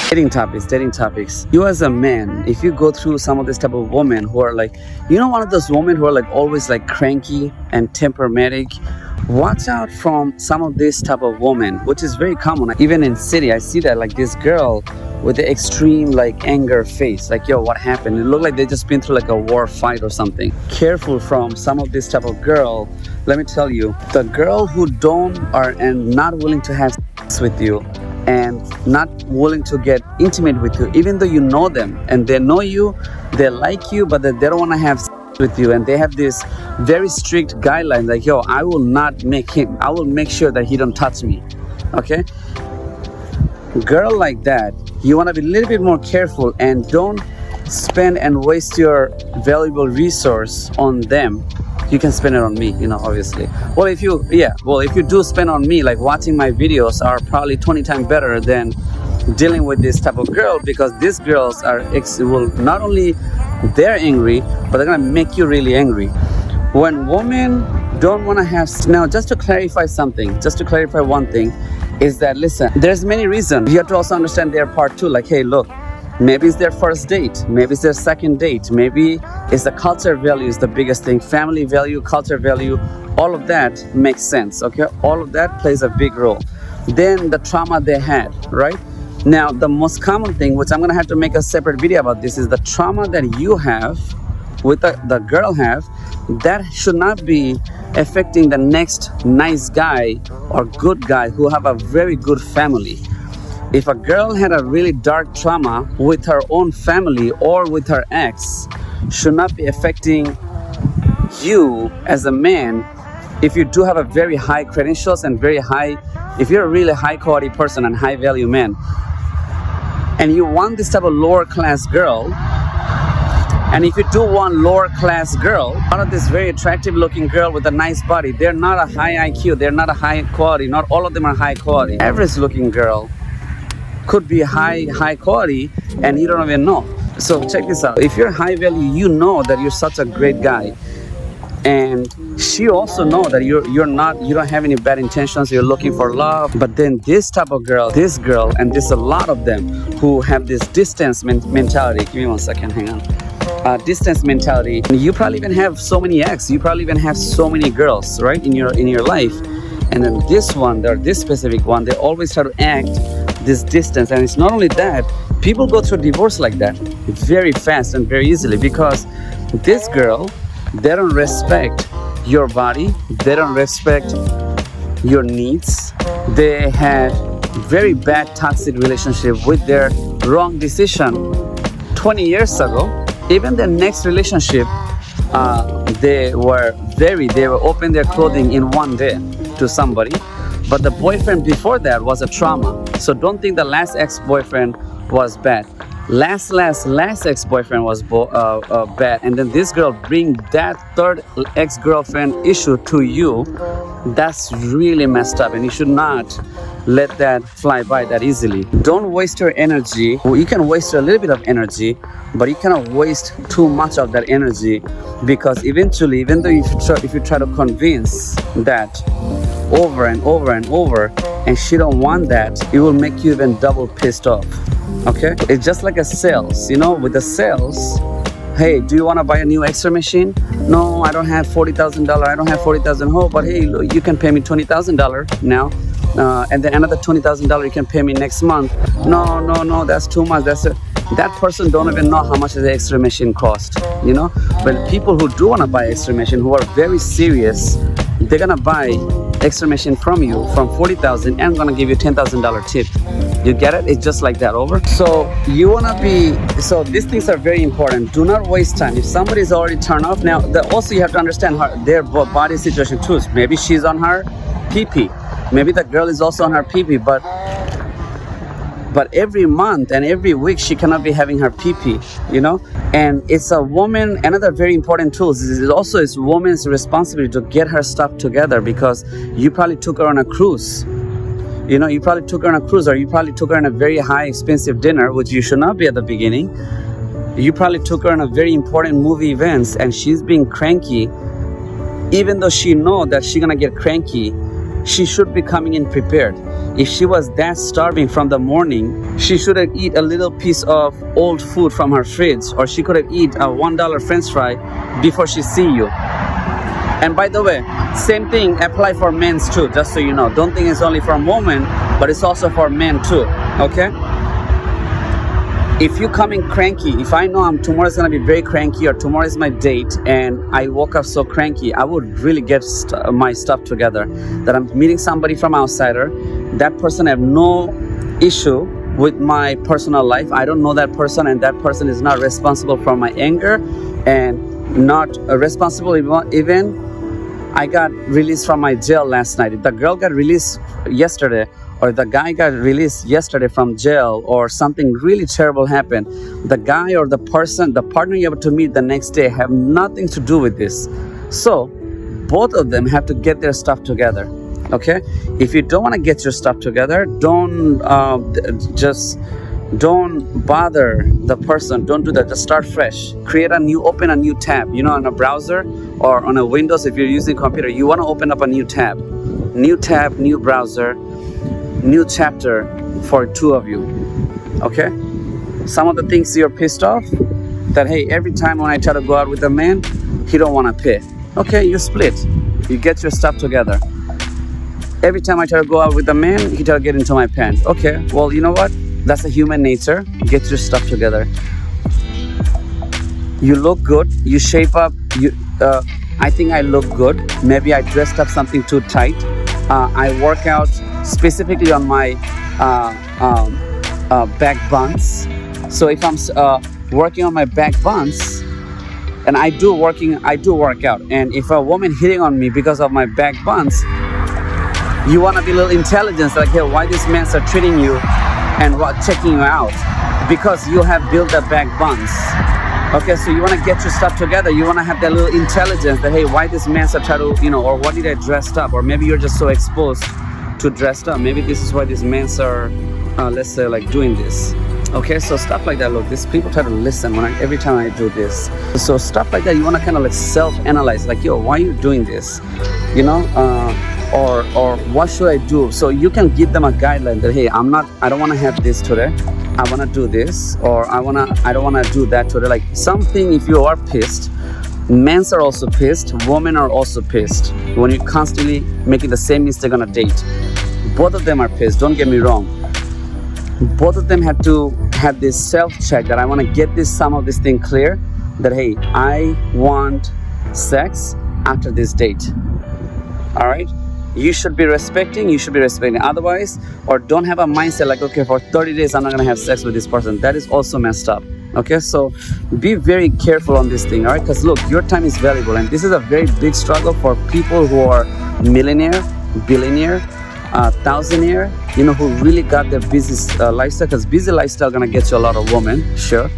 Dating topics. You as a man, if you go through some of this type of women who are like, one of those women who are like always like cranky and temperamental, watch out from some of this type of women, which is very common. Even in city, I see that like this girl with the extreme like anger face, like, yo, what happened? It looked like they just been through like a war fight or something. Careful from some of this type of girl. Let me tell you, the girl who don't are and not willing to have sex with you and not willing to get intimate with you, even though you know them and they know you, they like you, but they don't want to have sex with you, and they have this very strict guidelines like, yo, I will make sure that he don't touch me. Okay, girl like that, you want to be a little bit more careful and don't spend and waste your valuable resource on them. You can spend it on me, obviously. Well, if you do spend on me, like watching my videos are probably 20 times better than dealing with this type of girl, because these girls will not only they're angry, but they're gonna make you really angry. When women don't want to have, now just to clarify one thing, is that, listen, there's many reasons. You have to also understand their part too. Like, hey, look, maybe it's their first date, maybe it's their second date, maybe it's the culture value is the biggest thing, family value, culture value, all of that makes sense, okay? All of that plays a big role. Then the trauma they had, right? Now, the most common thing, which I'm gonna have to make a separate video about this, is the trauma that you have with the girl have, that should not be affecting the next nice guy or good guy who have a very good family. If a girl had a really dark trauma with her own family or with her ex, should not be affecting you as a man. If you do have a very high credentials and if you're a really high quality person and high value man, and you want this type of lower class girl, and if you do want lower class girl, one of this very attractive looking girl with a nice body, they're not a high IQ, they're not a high quality, not all of them are high quality. Average looking girl could be high quality and you don't even know. So check this out. If you're high value, you know that you're such a great guy, and she also know that you don't have any bad intentions, you're looking for love. But then this type of girl, and there's a lot of them who have this distance mentality. Give me 1 second, hang on. Distance mentality. You probably even have so many ex, you probably even have so many girls, right, in your life. And then this specific one, they always try to act this distance. And it's not only that, people go through divorce like that very fast and very easily, because this girl, they don't respect your body, they don't respect your needs. They had very bad toxic relationship with their wrong decision 20 years ago. Even their next relationship, they were open their clothing in one day to somebody, but the boyfriend before that was a trauma. So don't think the last ex-boyfriend was bad. Last ex-boyfriend was bad, and then this girl bring that third ex-girlfriend issue to you. That's really messed up, and you should not let that fly by that easily. Don't waste your energy. Well, you can waste a little bit of energy, but you cannot waste too much of that energy, because eventually, even though if you try to convince that over and over and over, and she don't want that, it will make you even double pissed off. Okay, it's just like a sales. With the sales, hey, do you want to buy a new X-ray machine? No, I don't have $40,000. I don't have 40,000. Oh, but hey, look, you can pay me $20,000 now, and then another $20,000 you can pay me next month. No, that's too much. That person don't even know how much the X-ray machine cost. But people who do want to buy X-ray machine, who are very serious, they're gonna buy X-ray machine from you from $40,000 and gonna give you $10,000 tip. You get it? It's just like that. Over. So these things are very important. Do not waste time. If somebody is already turned off, now also you have to understand their body situation too. Maybe she's on her PP. Maybe the girl is also on her PP, but every month and every week she cannot be having her PP, and it's a woman. Another very important tool is woman's responsibility to get her stuff together, because you probably took her on a cruise. You probably took her on a cruise, or you probably took her on a very high expensive dinner, which you should not be at the beginning. You probably took her on a very important movie events, and she's being cranky. Even though she know that she's gonna get cranky, she should be coming in prepared. If she was that starving from the morning, she should have eat a little piece of old food from her fridge, or she could have eat a $1 French fry before she see you. And by the way, same thing apply for men too, just so you know. Don't think it's only for women, but it's also for men too, okay? If you coming cranky, if I know tomorrow's gonna be very cranky, or tomorrow is my date and I woke up so cranky, I would really get my stuff together. That I'm meeting somebody from outsider, that person have no issue with my personal life. I don't know that person, and that person is not responsible for my anger, and not responsible even I got released from my jail last night. If the girl got released yesterday, or the guy got released yesterday from jail, or something really terrible happened, the guy or the person, the partner you're able to meet the next day have nothing to do with this. So both of them have to get their stuff together, okay? If you don't want to get your stuff together, don't bother the person. Don't do that. Just start fresh. Open a new tab. On a browser or on a Windows, if you're using computer, you want to open up a new tab, new browser, new chapter for two of you, okay? Some of the things you're pissed off, that hey, every time when I try to go out with a man, he don't want to pay. Okay, you split. You get your stuff together. Every time I try to go out with a man, he try to get into my pants. Okay, well, you know what? That's a human nature. Get your stuff together. You look good. You shape up. I think I look good. Maybe I dressed up something too tight. I work out specifically on my back buns. So if I'm working on my back buns, and I do work out. And if a woman hitting on me because of my back buns, you want to be a little intelligent, like, hey, why these men are treating you and checking you out? Because you have built the back buns. Okay, so you want to get your stuff together. You want to have that little intelligence that, hey, why this man are trying to, or what did I dressed up? Or maybe you're just so exposed to dressed up. Maybe this is why these men are, let's say, like doing this. Okay, so stuff like that. Look, these people try to listen every time I do this. So stuff like that, you want to kind of like self-analyze, like, yo, why are you doing this? Or what should I do? So you can give them a guideline that, hey, I don't want to have this today. I want to do this, or I don't want to do that today. Like something, if you are pissed, men are also pissed, women are also pissed when you're constantly making the same mistake on a date. Both of them are pissed, don't get me wrong. Both of them have to have this self-check that I want to get some of this thing clear, that, hey, I want sex after this date. All right? You should be respecting. Otherwise, or don't have a mindset like, okay, for 30 days I'm not going to have sex with this person. That is also messed up. Okay, so be very careful on this thing, all right? Because look, your time is valuable, and this is a very big struggle for people who are millionaire, billionaire, thousandaire, who really got their busy lifestyle. Because busy lifestyle gonna get you a lot of women, sure.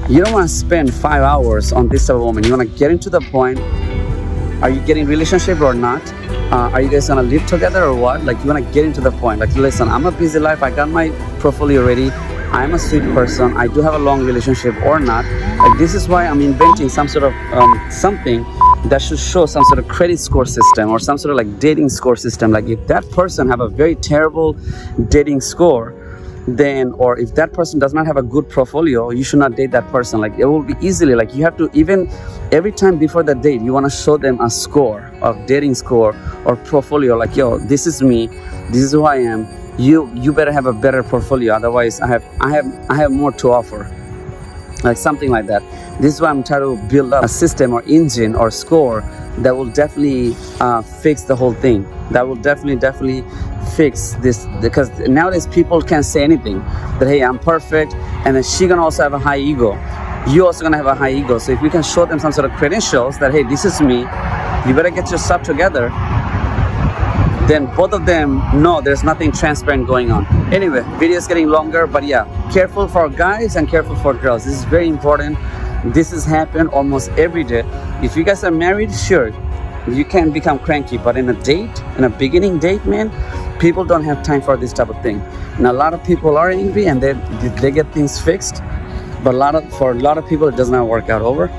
You don't want to spend 5 hours on this type of woman. You want to get into the point. Are you getting relationship or not? Are you guys gonna live together or what? Like, you wanna get into the point. Like, listen, I'm a busy life. I got my portfolio ready. I'm a sweet person. I do have a long relationship or not. Like, this is why I'm inventing some sort of something that should show some sort of credit score system, or some sort of like dating score system. Like, if that person have a very terrible dating score, then, or if that person does not have a good portfolio, you should not date that person. Like, it will be easily, like, you have to, even every time before the date, you want to show them a score, of dating score or portfolio. Like, yo, this is me, this is who I am. You better have a better portfolio, otherwise I have more to offer. Like something like that. This is why I'm trying to build up a system or engine or score that will definitely fix the whole thing. That will definitely fix this, because nowadays people can't say anything that, hey, I'm perfect, and then she gonna also have a high ego. You also gonna have a high ego. So if you can show them some sort of credentials that, hey, this is me, you better get your stuff together, then both of them know there's nothing transparent going on. Anyway, video is getting longer, but yeah, careful for guys and careful for girls. This is very important. This has happened almost every day. If you guys are married, sure, you can become cranky, but in a beginning date, man, people don't have time for this type of thing. And a lot of people are angry and they get things fixed, but for a lot of people it does not work out. Over.